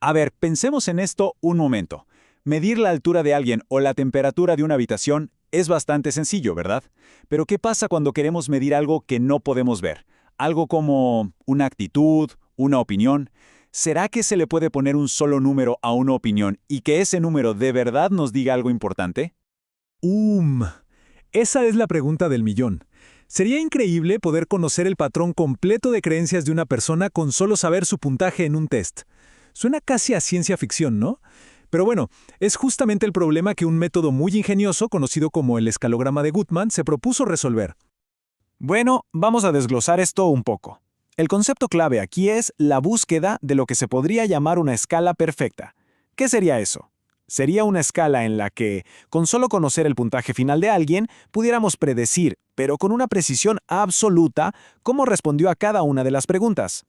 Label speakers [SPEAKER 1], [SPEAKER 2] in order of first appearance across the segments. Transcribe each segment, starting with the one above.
[SPEAKER 1] A ver, pensemos en esto un momento. Medir la altura de alguien o la temperatura de una habitación es bastante sencillo, ¿verdad? Pero ¿qué pasa cuando queremos medir algo que no podemos ver? Algo como una actitud, una opinión. ¿Será que se le puede poner un solo número a una opinión y que ese número de verdad nos diga algo importante?
[SPEAKER 2] ¡Um! Esa es la pregunta del millón. Sería increíble poder conocer el patrón completo de creencias de una persona con solo saber su puntaje en un test. Suena casi a ciencia ficción, ¿no? Pero bueno, es justamente el problema que un método muy ingenioso, conocido como el escalograma de Goodman, se propuso resolver.
[SPEAKER 3] Bueno, vamos a desglosar esto un poco. El concepto clave aquí es la búsqueda de lo que se podría llamar una escala perfecta. ¿Qué sería eso? Sería una escala en la que, con solo conocer el puntaje final de alguien, pudiéramos predecir, pero con una precisión absoluta, cómo respondió a cada una de las preguntas.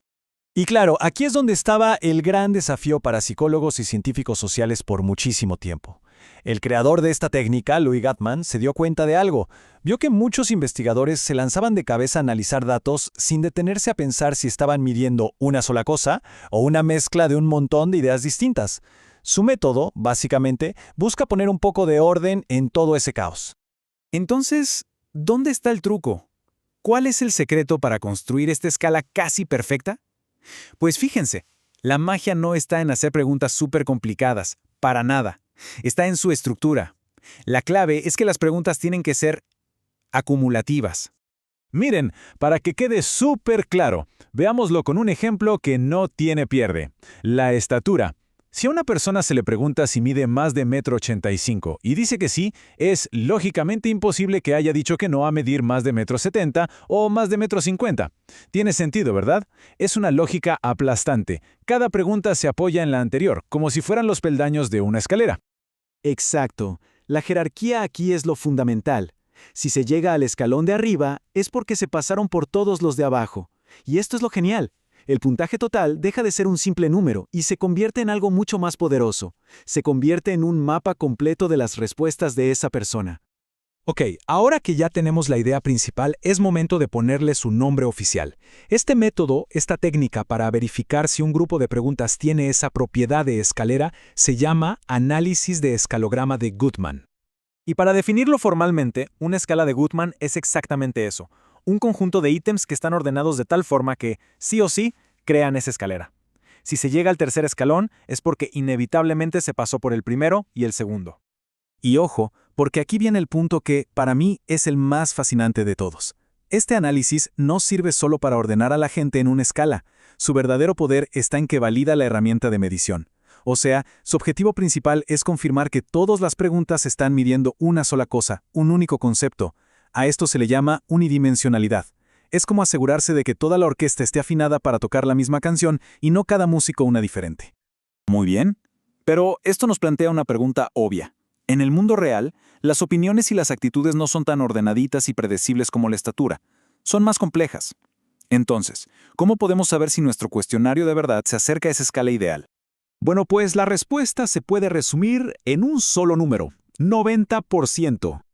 [SPEAKER 4] Y claro, aquí es donde estaba el gran desafío para psicólogos y científicos sociales por muchísimo tiempo. El creador de esta técnica, Louis Gatman, se dio cuenta de algo. Vio que muchos investigadores se lanzaban de cabeza a analizar datos sin detenerse a pensar si estaban midiendo una sola cosa o una mezcla de un montón de ideas distintas. Su método, básicamente, busca poner un poco de orden en todo ese caos.
[SPEAKER 3] Entonces, ¿dónde está el truco? ¿Cuál es el secreto para construir esta escala casi perfecta? Pues fíjense, la magia no está en hacer preguntas súper complicadas, para nada. Está en su estructura. La clave es que las preguntas tienen que ser acumulativas.
[SPEAKER 2] Miren, para que quede súper claro, veámoslo con un ejemplo que no tiene pierde. La estatura. Si a una persona se le pregunta si mide más de 1,85 m y dice que sí, es lógicamente imposible que haya dicho que no a medir más de 1,70 m o más de 1,50 m. Tiene sentido, ¿verdad? Es una lógica aplastante. Cada pregunta se apoya en la anterior, como si fueran los peldaños de una escalera.
[SPEAKER 5] Exacto. La jerarquía aquí es lo fundamental. Si se llega al escalón de arriba, es porque se pasaron por todos los de abajo. Y esto es lo genial. El puntaje total deja de ser un simple número y se convierte en algo mucho más poderoso. Se convierte en un mapa completo de las respuestas de esa persona.
[SPEAKER 2] Ok, ahora que ya tenemos la idea principal, es momento de ponerle su nombre oficial. Este método, esta técnica para verificar si un grupo de preguntas tiene esa propiedad de escalera, se llama análisis de escalograma de Goodman.
[SPEAKER 3] Y para definirlo formalmente, una escala de Goodman es exactamente eso. Un conjunto de ítems que están ordenados de tal forma que, sí o sí, crean esa escalera. Si se llega al tercer escalón, es porque inevitablemente se pasó por el primero y el segundo.
[SPEAKER 4] Y ojo, porque aquí viene el punto que, para mí, es el más fascinante de todos. Este análisis no sirve solo para ordenar a la gente en una escala. Su verdadero poder está en que valida la herramienta de medición. O sea, su objetivo principal es confirmar que todas las preguntas están midiendo una sola cosa, un único concepto. A esto se le llama unidimensionalidad. Es como asegurarse de que toda la orquesta esté afinada para tocar la misma canción y no cada músico una diferente.
[SPEAKER 1] Muy bien, pero esto nos plantea una pregunta obvia. En el mundo real, las opiniones y las actitudes no son tan ordenaditas y predecibles como la estatura. Son más complejas. Entonces, ¿cómo podemos saber si nuestro cuestionario de verdad se acerca a esa escala ideal?
[SPEAKER 2] Bueno, pues la respuesta se puede resumir en un solo número, 90%.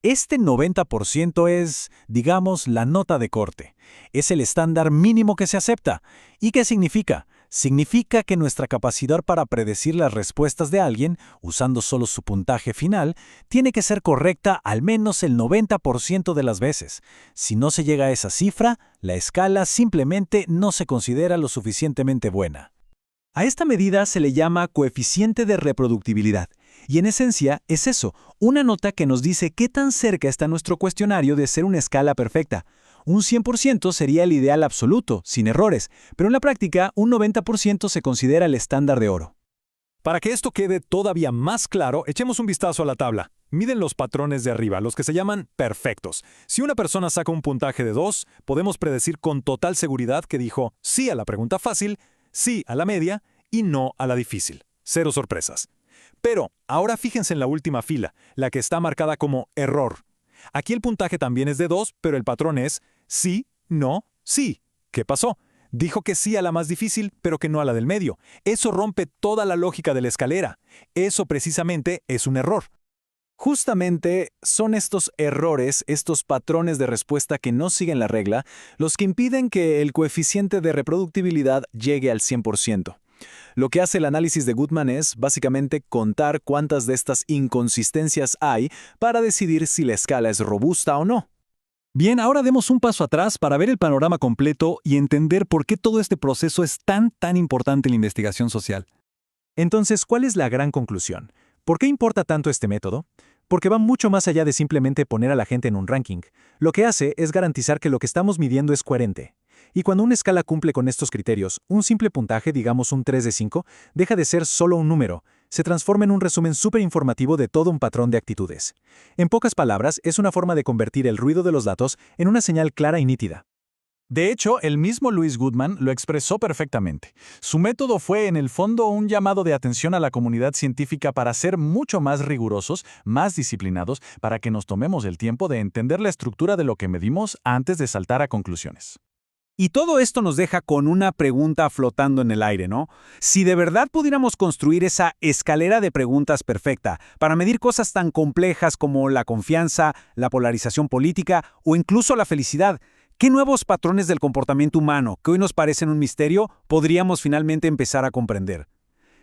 [SPEAKER 2] Este 90% es, digamos, la nota de corte. Es el estándar mínimo que se acepta. ¿Y qué significa? Significa que nuestra capacidad para predecir las respuestas de alguien, usando solo su puntaje final, tiene que ser correcta al menos el 90% de las veces. Si no se llega a esa cifra, la escala simplemente no se considera lo suficientemente buena. A esta medida se le llama coeficiente de reproductibilidad. Y en esencia es eso, una nota que nos dice qué tan cerca está nuestro cuestionario de ser una escala perfecta. Un 100% sería el ideal absoluto, sin errores, pero en la práctica un 90% se considera el estándar de oro.
[SPEAKER 6] Para que esto quede todavía más claro, echemos un vistazo a la tabla. Miden los patrones de arriba, los que se llaman perfectos. Si una persona saca un puntaje de 2, podemos predecir con total seguridad que dijo sí a la pregunta fácil, sí a la media y no a la difícil. Cero sorpresas. Pero ahora fíjense en la última fila, la que está marcada como error. Aquí el puntaje también es de 2, pero el patrón es sí, no, sí. ¿Qué pasó? Dijo que sí a la más difícil, pero que no a la del medio. Eso rompe toda la lógica de la escalera. Eso precisamente es un error.
[SPEAKER 3] Justamente son estos errores, estos patrones de respuesta que no siguen la regla, los que impiden que el coeficiente de reproductibilidad llegue al 100%.
[SPEAKER 4] Lo que hace el análisis de Goodman es, básicamente, contar cuántas de estas inconsistencias hay para decidir si la escala es robusta o no.
[SPEAKER 6] Bien, ahora demos un paso atrás para ver el panorama completo y entender por qué todo este proceso es tan importante en la investigación social.
[SPEAKER 3] Entonces, ¿cuál es la gran conclusión? ¿Por qué importa tanto este método? Porque va mucho más allá de simplemente poner a la gente en un ranking. Lo que hace es garantizar que lo que estamos midiendo es coherente. Y cuando una escala cumple con estos criterios, un simple puntaje, digamos un 3 de 5, deja de ser solo un número, se transforma en un resumen súper informativo de todo un patrón de actitudes. En pocas palabras, es una forma de convertir el ruido de los datos en una señal clara y nítida.
[SPEAKER 2] De hecho, el mismo Louis Goodman lo expresó perfectamente. Su método fue, en el fondo, un llamado de atención a la comunidad científica para ser mucho más rigurosos, más disciplinados, para que nos tomemos el tiempo de entender la estructura de lo que medimos antes de saltar a conclusiones.
[SPEAKER 1] Y todo esto nos deja con una pregunta flotando en el aire, ¿no? Si de verdad pudiéramos construir esa escalera de preguntas perfecta para medir cosas tan complejas como la confianza, la polarización política o incluso la felicidad, ¿qué nuevos patrones del comportamiento humano, que hoy nos parecen un misterio, podríamos finalmente empezar a comprender?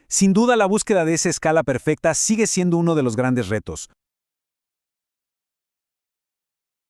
[SPEAKER 1] Sin duda, la búsqueda de esa escala perfecta sigue siendo uno de los grandes retos.